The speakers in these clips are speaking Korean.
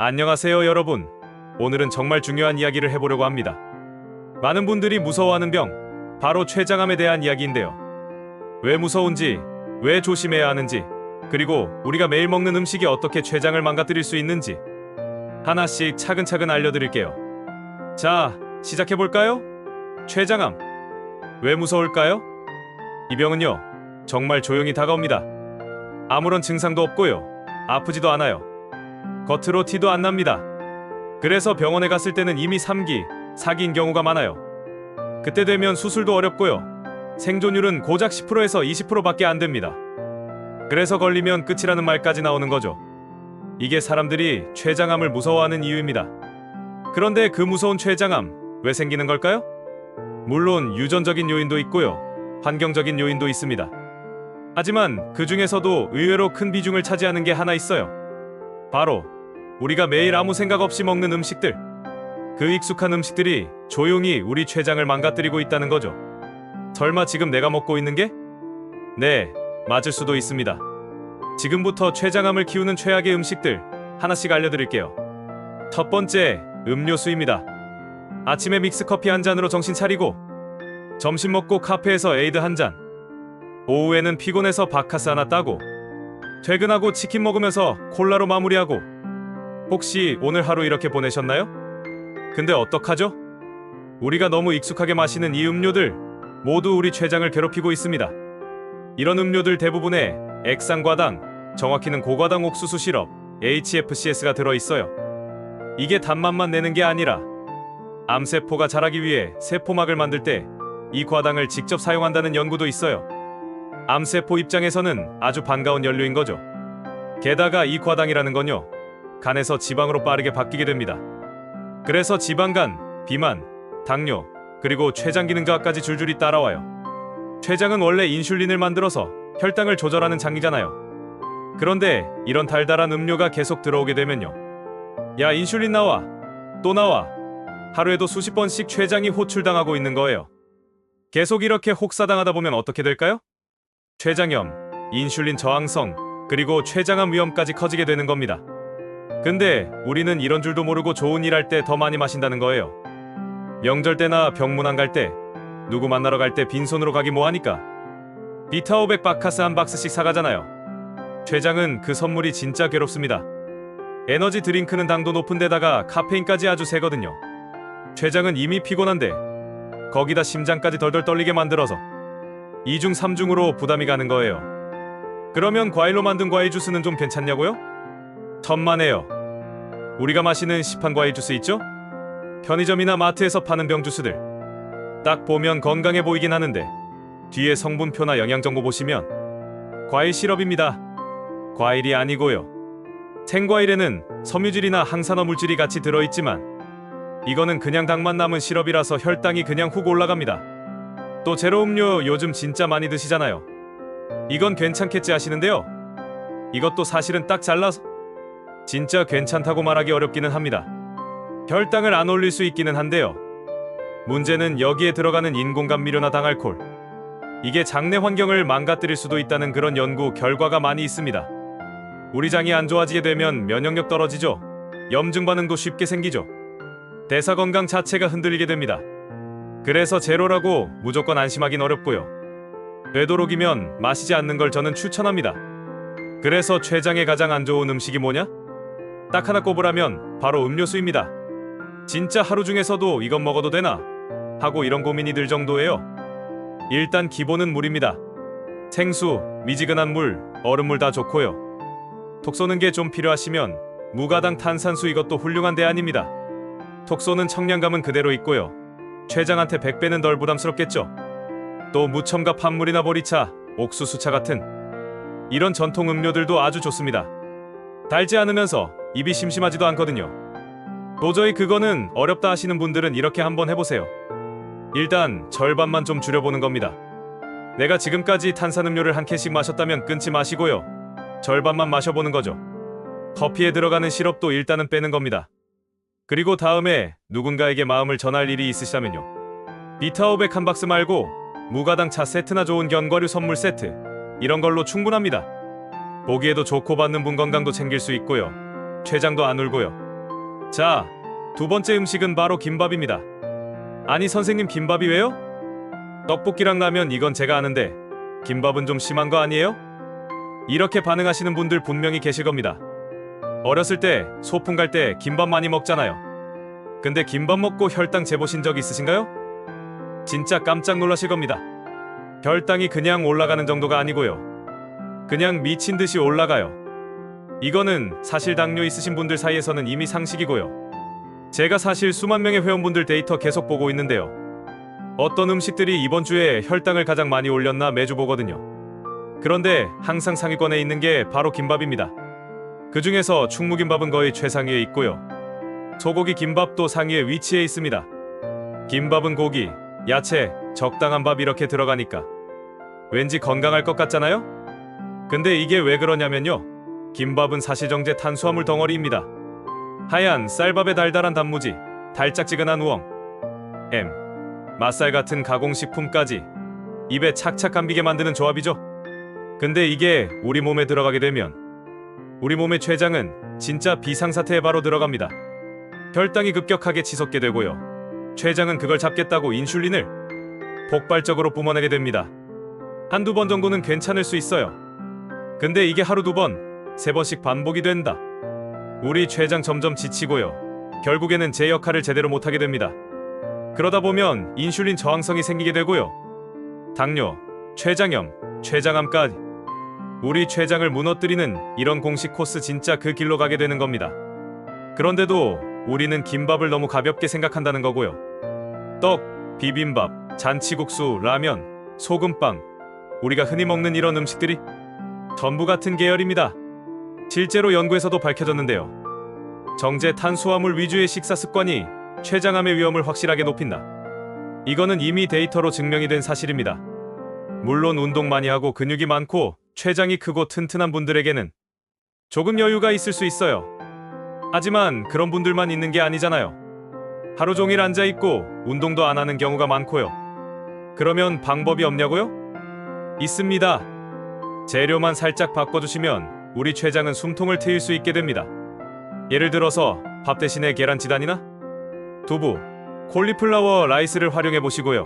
안녕하세요 여러분. 오늘은 정말 중요한 이야기를 해보려고 합니다. 많은 분들이 무서워하는 병, 바로 췌장암에 대한 이야기인데요. 왜 무서운지, 왜 조심해야 하는지, 그리고 우리가 매일 먹는 음식이 어떻게 췌장을 망가뜨릴 수 있는지 하나씩 차근차근 알려드릴게요. 자, 시작해볼까요? 췌장암, 왜 무서울까요? 이 병은요, 정말 조용히 다가옵니다. 아무런 증상도 없고요, 아프지도 않아요. 겉으로 티도 안 납니다. 그래서 병원에 갔을 때는 이미 3기, 4기인 경우가 많아요. 그때 되면 수술도 어렵고요, 생존율은 고작 10%에서 20%밖에 안 됩니다. 그래서 걸리면 끝이라는 말까지 나오는 거죠. 이게 사람들이 췌장암을 무서워하는 이유입니다. 그런데 그 무서운 췌장암, 왜 생기는 걸까요? 물론 유전적인 요인도 있고요, 환경적인 요인도 있습니다. 하지만 그 중에서도 의외로 큰 비중을 차지하는 게 하나 있어요. 바로 우리가 매일 아무 생각 없이 먹는 음식들. 그 익숙한 음식들이 조용히 우리 췌장을 망가뜨리고 있다는 거죠. 설마 지금 내가 먹고 있는 게? 네, 맞을 수도 있습니다. 지금부터 췌장암을 키우는 최악의 음식들 하나씩 알려드릴게요. 첫 번째, 음료수입니다. 아침에 믹스커피 한 잔으로 정신 차리고, 점심 먹고 카페에서 에이드 한 잔, 오후에는 피곤해서 바카스 하나 따고, 퇴근하고 치킨 먹으면서 콜라로 마무리하고. 혹시 오늘 하루 이렇게 보내셨나요? 근데 어떡하죠? 우리가 너무 익숙하게 마시는 이 음료들 모두 우리 췌장을 괴롭히고 있습니다. 이런 음료들 대부분에 액상과당, 정확히는 고과당 옥수수 시럽, HFCS가 들어있어요. 이게 단맛만 내는 게 아니라 암세포가 자라기 위해 세포막을 만들 때 이 과당을 직접 사용한다는 연구도 있어요. 암세포 입장에서는 아주 반가운 연료인 거죠. 게다가 이 과당이라는 건요, 간에서 지방으로 빠르게 바뀌게 됩니다. 그래서 지방간, 비만, 당뇨, 그리고 췌장 기능 저하까지 줄줄이 따라와요. 췌장은 원래 인슐린을 만들어서 혈당을 조절하는 장이잖아요. 그런데 이런 달달한 음료가 계속 들어오게 되면요, 야, 인슐린 나와, 또 나와, 하루에도 수십 번씩 췌장이 호출당하고 있는 거예요. 계속 이렇게 혹사당하다 보면 어떻게 될까요? 췌장염, 인슐린 저항성, 그리고 췌장암 위험까지 커지게 되는 겁니다. 근데 우리는 이런 줄도 모르고 좋은 일 할 때 더 많이 마신다는 거예요. 명절 때나 병문안 갈 때, 누구 만나러 갈 때 빈손으로 가기 뭐하니까 비타500 바카스 한 박스씩 사가잖아요. 췌장은 그 선물이 진짜 괴롭습니다. 에너지 드링크는 당도 높은 데다가 카페인까지 아주 세거든요. 췌장은 이미 피곤한데 거기다 심장까지 덜덜 떨리게 만들어서 2중 3중으로 부담이 가는 거예요. 그러면 과일로 만든 과일 주스는 좀 괜찮냐고요? 천만에요. 우리가 마시는 시판 과일 주스 있죠? 편의점이나 마트에서 파는 병 주스들. 딱 보면 건강해 보이긴 하는데 뒤에 성분표나 영양정보 보시면 과일 시럽입니다. 과일이 아니고요. 생과일에는 섬유질이나 항산화 물질이 같이 들어있지만 이거는 그냥 당만 남은 시럽이라서 혈당이 그냥 훅 올라갑니다. 또 제로 음료 요즘 진짜 많이 드시잖아요. 이건 괜찮겠지 하시는데요, 이것도 사실은 딱 잘라서 진짜 괜찮다고 말하기 어렵기는 합니다. 혈당을 안 올릴 수 있기는 한데요, 문제는 여기에 들어가는 인공감미료나 당알코올, 이게 장내 환경을 망가뜨릴 수도 있다는 그런 연구 결과가 많이 있습니다. 우리 장이 안 좋아지게 되면 면역력 떨어지죠. 염증 반응도 쉽게 생기죠. 대사 건강 자체가 흔들리게 됩니다. 그래서 제로라고 무조건 안심하긴 어렵고요, 되도록이면 마시지 않는 걸 저는 추천합니다. 그래서 췌장에 가장 안 좋은 음식이 뭐냐? 딱 하나 꼽으라면 바로 음료수입니다. 진짜 하루 중에서도 이건 먹어도 되나? 하고 이런 고민이 들 정도예요. 일단 기본은 물입니다. 생수, 미지근한 물, 얼음물 다 좋고요. 톡 쏘는 게 좀 필요하시면 무가당 탄산수, 이것도 훌륭한 대안입니다. 톡 쏘는 청량감은 그대로 있고요, 췌장한테 100배는 덜 부담스럽겠죠. 또 무첨가 판물이나 보리차, 옥수수차 같은 이런 전통 음료들도 아주 좋습니다. 달지 않으면서 입이 심심하지도 않거든요. 도저히 그거는 어렵다 하시는 분들은 이렇게 한번 해보세요. 일단 절반만 좀 줄여보는 겁니다. 내가 지금까지 탄산음료를 한 캔씩 마셨다면 끊지 마시고요, 절반만 마셔보는 거죠. 커피에 들어가는 시럽도 일단은 빼는 겁니다. 그리고 다음에 누군가에게 마음을 전할 일이 있으시다면요, 비타500 한 박스 말고 무가당 차 세트나 좋은 견과류 선물 세트, 이런 걸로 충분합니다. 보기에도 좋고 받는 분 건강도 챙길 수 있고요, 췌장도 안 울고요. 자, 두 번째 음식은 바로 김밥입니다. 아니 선생님, 김밥이 왜요? 떡볶이랑 라면 이건 제가 아는데 김밥은 좀 심한 거 아니에요? 이렇게 반응하시는 분들 분명히 계실 겁니다. 어렸을 때 소풍 갈 때 김밥 많이 먹잖아요. 근데 김밥 먹고 혈당 재보신 적 있으신가요? 진짜 깜짝 놀라실 겁니다. 혈당이 그냥 올라가는 정도가 아니고요. 그냥 미친 듯이 올라가요. 이거는 사실 당뇨 있으신 분들 사이에서는 이미 상식이고요. 제가 사실 수만 명의 회원분들 데이터 계속 보고 있는데요. 어떤 음식들이 이번 주에 혈당을 가장 많이 올렸나 매주 보거든요. 그런데 항상 상위권에 있는 게 바로 김밥입니다. 그 중에서 충무김밥은 거의 최상위에 있고요. 소고기 김밥도 상위에 위치해 있습니다. 김밥은 고기, 야채, 적당한 밥 이렇게 들어가니까 왠지 건강할 것 같잖아요? 근데 이게 왜 그러냐면요. 김밥은 사시정제 탄수화물 덩어리입니다. 하얀 쌀밥에 달달한 단무지, 달짝지근한 우엉, 맛살 같은 가공식품까지 입에 착착 감기게 만드는 조합이죠. 근데 이게 우리 몸에 들어가게 되면 우리 몸의 췌장은 진짜 비상사태에 바로 들어갑니다. 혈당이 급격하게 치솟게 되고요. 췌장은 그걸 잡겠다고 인슐린을 폭발적으로 뿜어내게 됩니다. 한두 번 정도는 괜찮을 수 있어요. 근데 이게 하루 두 번, 세 번씩 반복이 된다. 우리 췌장 점점 지치고요. 결국에는 제 역할을 제대로 못하게 됩니다. 그러다 보면 인슐린 저항성이 생기게 되고요. 당뇨, 췌장염, 췌장암까지 우리 췌장을 무너뜨리는 이런 공식 코스 진짜 그 길로 가게 되는 겁니다. 그런데도 우리는 김밥을 너무 가볍게 생각한다는 거고요. 떡, 비빔밥, 잔치국수, 라면, 소금빵, 우리가 흔히 먹는 이런 음식들이 전부 같은 계열입니다. 실제로 연구에서도 밝혀졌는데요. 정제 탄수화물 위주의 식사 습관이 췌장암의 위험을 확실하게 높인다. 이거는 이미 데이터로 증명이 된 사실입니다. 물론 운동 많이 하고 근육이 많고 췌장이 크고 튼튼한 분들에게는 조금 여유가 있을 수 있어요. 하지만 그런 분들만 있는 게 아니잖아요. 하루 종일 앉아있고 운동도 안 하는 경우가 많고요. 그러면 방법이 없냐고요? 있습니다. 재료만 살짝 바꿔주시면 우리 췌장은 숨통을 트일 수 있게 됩니다. 예를 들어서 밥 대신에 계란지단이나 두부, 콜리플라워 라이스를 활용해 보시고요.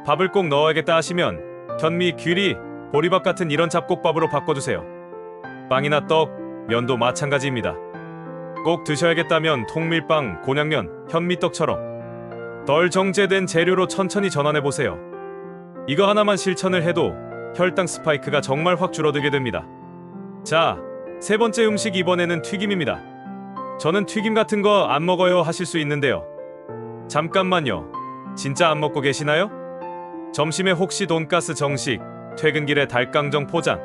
밥을 꼭 넣어야겠다 하시면 현미, 귀리, 보리밥 같은 이런 잡곡밥으로 바꿔주세요. 빵이나 떡, 면도 마찬가지입니다. 꼭 드셔야겠다면 통밀빵, 곤약면, 현미떡처럼 덜 정제된 재료로 천천히 전환해보세요. 이거 하나만 실천을 해도 혈당 스파이크가 정말 확 줄어들게 됩니다. 자, 세 번째 음식 이번에는 튀김입니다. 저는 튀김 같은 거 안 먹어요 하실 수 있는데요. 잠깐만요. 진짜 안 먹고 계시나요? 점심에 혹시 돈가스 정식, 퇴근길에 닭강정 포장,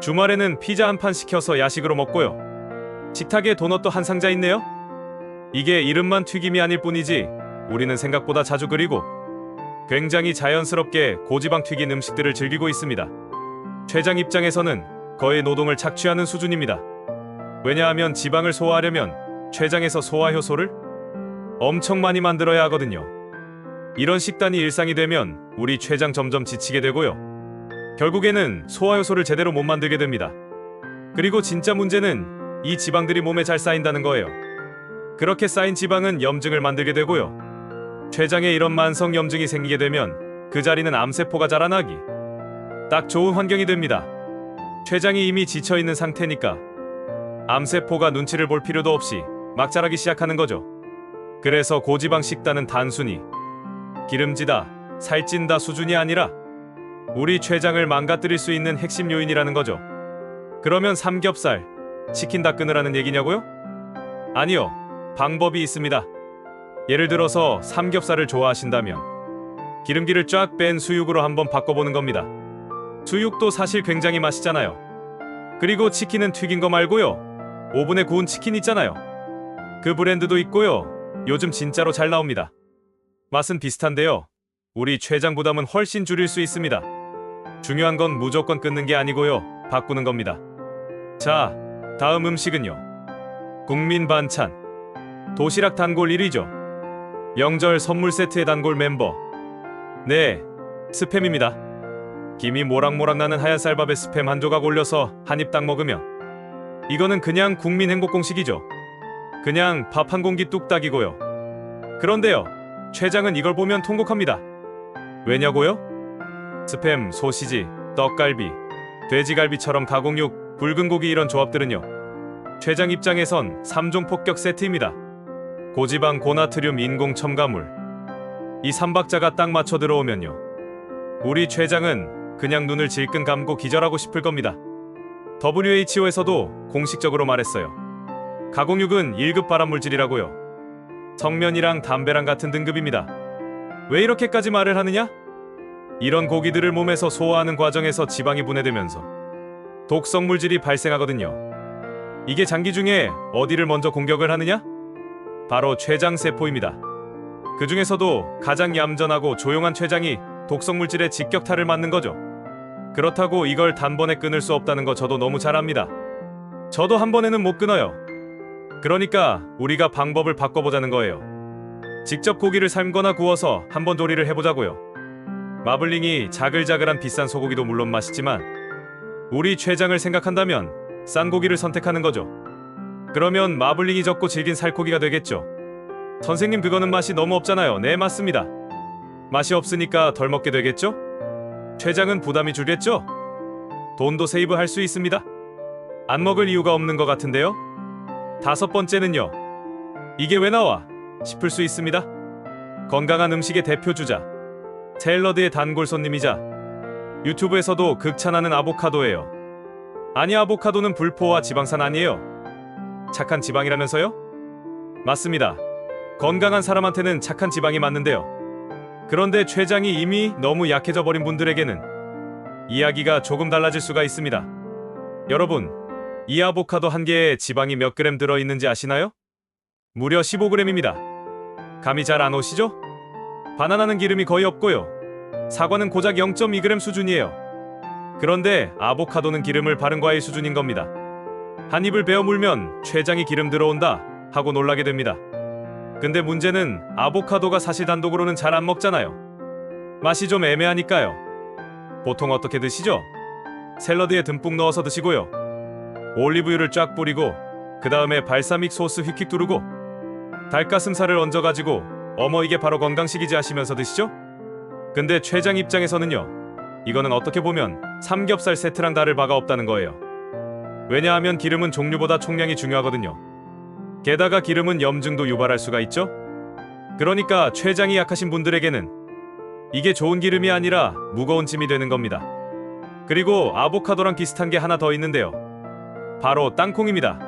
주말에는 피자 한 판 시켜서 야식으로 먹고요. 식탁에 도넛도 한 상자 있네요? 이게 이름만 튀김이 아닐 뿐이지 우리는 생각보다 자주 그리고 굉장히 자연스럽게 고지방 튀긴 음식들을 즐기고 있습니다. 췌장 입장에서는 거의 노동을 착취하는 수준입니다. 왜냐하면 지방을 소화하려면 췌장에서 소화효소를 엄청 많이 만들어야 하거든요. 이런 식단이 일상이 되면 우리 췌장 점점 지치게 되고요. 결국에는 소화효소를 제대로 못 만들게 됩니다. 그리고 진짜 문제는 이 지방들이 몸에 잘 쌓인다는 거예요. 그렇게 쌓인 지방은 염증을 만들게 되고요. 췌장에 이런 만성 염증이 생기게 되면 그 자리는 암세포가 자라나기 딱 좋은 환경이 됩니다. 췌장이 이미 지쳐있는 상태니까 암세포가 눈치를 볼 필요도 없이 막 자라기 시작하는 거죠. 그래서 고지방 식단은 단순히 기름지다, 살찐다 수준이 아니라 우리 췌장을 망가뜨릴 수 있는 핵심 요인이라는 거죠. 그러면 삼겹살, 치킨 다 끊으라는 얘기냐고요? 아니요. 방법이 있습니다. 예를 들어서 삼겹살을 좋아하신다면 기름기를 쫙 뺀 수육으로 한번 바꿔보는 겁니다. 수육도 사실 굉장히 맛있잖아요. 그리고 치킨은 튀긴 거 말고요. 오븐에 구운 치킨 있잖아요. 그 브랜드도 있고요. 요즘 진짜로 잘 나옵니다. 맛은 비슷한데요. 우리 췌장 부담은 훨씬 줄일 수 있습니다. 중요한 건 무조건 끊는 게 아니고요. 바꾸는 겁니다. 자, 다음 음식은요. 국민 반찬. 도시락 단골 1위죠. 명절 선물 세트의 단골 멤버. 네, 스팸입니다. 김이 모락모락 나는 하얀 쌀밥에 스팸 한 조각 올려서 한 입 딱 먹으면 이거는 그냥 국민 행복 공식이죠. 그냥 밥 한 공기 뚝딱이고요. 그런데요, 췌장은 이걸 보면 통곡합니다. 왜냐고요? 스팸, 소시지, 떡갈비, 돼지갈비처럼 가공육, 붉은 고기 이런 조합들은요, 췌장 입장에선 3종 폭격 세트입니다. 고지방, 고나트륨, 인공 첨가물. 이 3박자가 딱 맞춰 들어오면요, 우리 췌장은 그냥 눈을 질끈 감고 기절하고 싶을 겁니다. WHO에서도 공식적으로 말했어요. 가공육은 1급 발암물질이라고요. 성면이랑 담배랑 같은 등급입니다. 왜 이렇게까지 말을 하느냐? 이런 고기들을 몸에서 소화하는 과정에서 지방이 분해되면서 독성 물질이 발생하거든요. 이게 장기 중에 어디를 먼저 공격을 하느냐? 바로 췌장세포입니다. 그 중에서도 가장 얌전하고 조용한 췌장이 독성 물질에 직격탄을 맞는 거죠. 그렇다고 이걸 단번에 끊을 수 없다는 거 저도 너무 잘 압니다. 저도 한 번에는 못 끊어요. 그러니까 우리가 방법을 바꿔보자는 거예요. 직접 고기를 삶거나 구워서 한번 조리를 해보자고요. 마블링이 자글자글한 비싼 소고기도 물론 맛있지만 우리 췌장을 생각한다면 싼 고기를 선택하는 거죠. 그러면 마블링이 적고 질긴 살코기가 되겠죠. 선생님, 그거는 맛이 너무 없잖아요. 네, 맞습니다. 맛이 없으니까 덜 먹게 되겠죠? 췌장은 부담이 줄겠죠? 돈도 세이브할 수 있습니다. 안 먹을 이유가 없는 것 같은데요? 5번째는요, 이게 왜 나와? 싶을 수 있습니다. 건강한 음식의 대표 주자, 샐러드의 단골 손님이자 유튜브에서도 극찬하는 아보카도예요. 아니, 아보카도는 불포화 지방산 아니에요? 착한 지방이라면서요? 맞습니다. 건강한 사람한테는 착한 지방이 맞는데요. 그런데 췌장이 이미 너무 약해져 버린 분들에게는 이야기가 조금 달라질 수가 있습니다. 여러분, 이 아보카도 한 개에 지방이 몇 그램 들어있는지 아시나요? 무려 15g입니다. 감이 잘 안 오시죠? 바나나는 기름이 거의 없고요. 사과는 고작 0.2g 수준이에요. 그런데 아보카도는 기름을 바른 과일 수준인 겁니다. 한 입을 베어 물면 췌장이 기름 들어온다 하고 놀라게 됩니다. 근데 문제는 아보카도가 사실 단독으로는 잘 안 먹잖아요. 맛이 좀 애매하니까요. 보통 어떻게 드시죠? 샐러드에 듬뿍 넣어서 드시고요. 올리브유를 쫙 뿌리고 그 다음에 발사믹 소스 휙휙 두르고 닭가슴살을 얹어가지고 어머 이게 바로 건강식이지 하시면서 드시죠? 근데 췌장 입장에서는요, 이거는 어떻게 보면 삼겹살 세트랑 다를 바가 없다는 거예요. 왜냐하면 기름은 종류보다 총량이 중요하거든요. 게다가 기름은 염증도 유발할 수가 있죠? 그러니까 췌장이 약하신 분들에게는 이게 좋은 기름이 아니라 무거운 짐이 되는 겁니다. 그리고 아보카도랑 비슷한 게 하나 더 있는데요. 바로 땅콩입니다.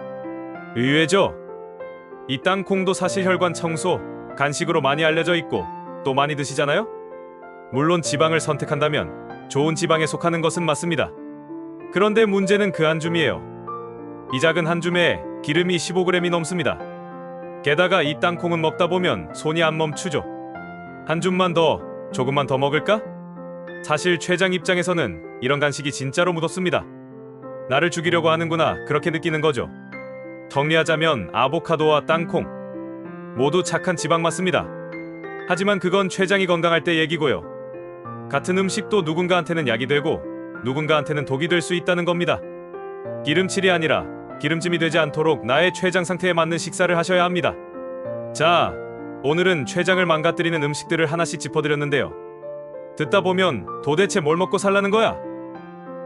의외죠? 이 땅콩도 사실 혈관 청소, 간식으로 많이 알려져 있고 또 많이 드시잖아요? 물론 지방을 선택한다면 좋은 지방에 속하는 것은 맞습니다. 그런데 문제는 그 한 줌이에요. 이 작은 한 줌에 기름이 15g이 넘습니다. 게다가 이 땅콩은 먹다 보면 손이 안 멈추죠. 한 줌만 더, 조금만 더 먹을까? 사실 췌장 입장에서는 이런 간식이 진짜로 무섭습니다. 나를 죽이려고 하는구나, 그렇게 느끼는 거죠. 정리하자면 아보카도와 땅콩 모두 착한 지방 맞습니다. 하지만 그건 췌장이 건강할 때 얘기고요. 같은 음식도 누군가한테는 약이 되고 누군가한테는 독이 될 수 있다는 겁니다. 기름칠이 아니라 기름짐이 되지 않도록 나의 췌장 상태에 맞는 식사를 하셔야 합니다. 자, 오늘은 췌장을 망가뜨리는 음식들을 하나씩 짚어드렸는데요. 듣다 보면 도대체 뭘 먹고 살라는 거야?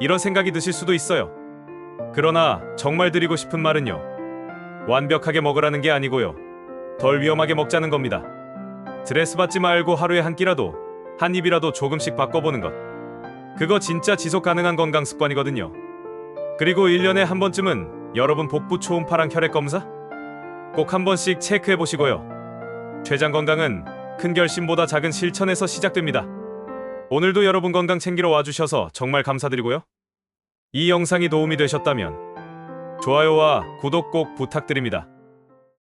이런 생각이 드실 수도 있어요. 그러나 정말 드리고 싶은 말은요, 완벽하게 먹으라는 게 아니고요, 덜 위험하게 먹자는 겁니다. 스트레스 받지 말고 하루에 한 끼라도, 한 입이라도 조금씩 바꿔보는 것. 그거 진짜 지속 가능한 건강 습관이거든요. 그리고 1년에 한 번쯤은 여러분 복부 초음파랑 혈액 검사? 꼭 한 번씩 체크해 보시고요. 췌장 건강은 큰 결심보다 작은 실천에서 시작됩니다. 오늘도 여러분 건강 챙기러 와주셔서 정말 감사드리고요. 이 영상이 도움이 되셨다면 좋아요와 구독 꼭 부탁드립니다.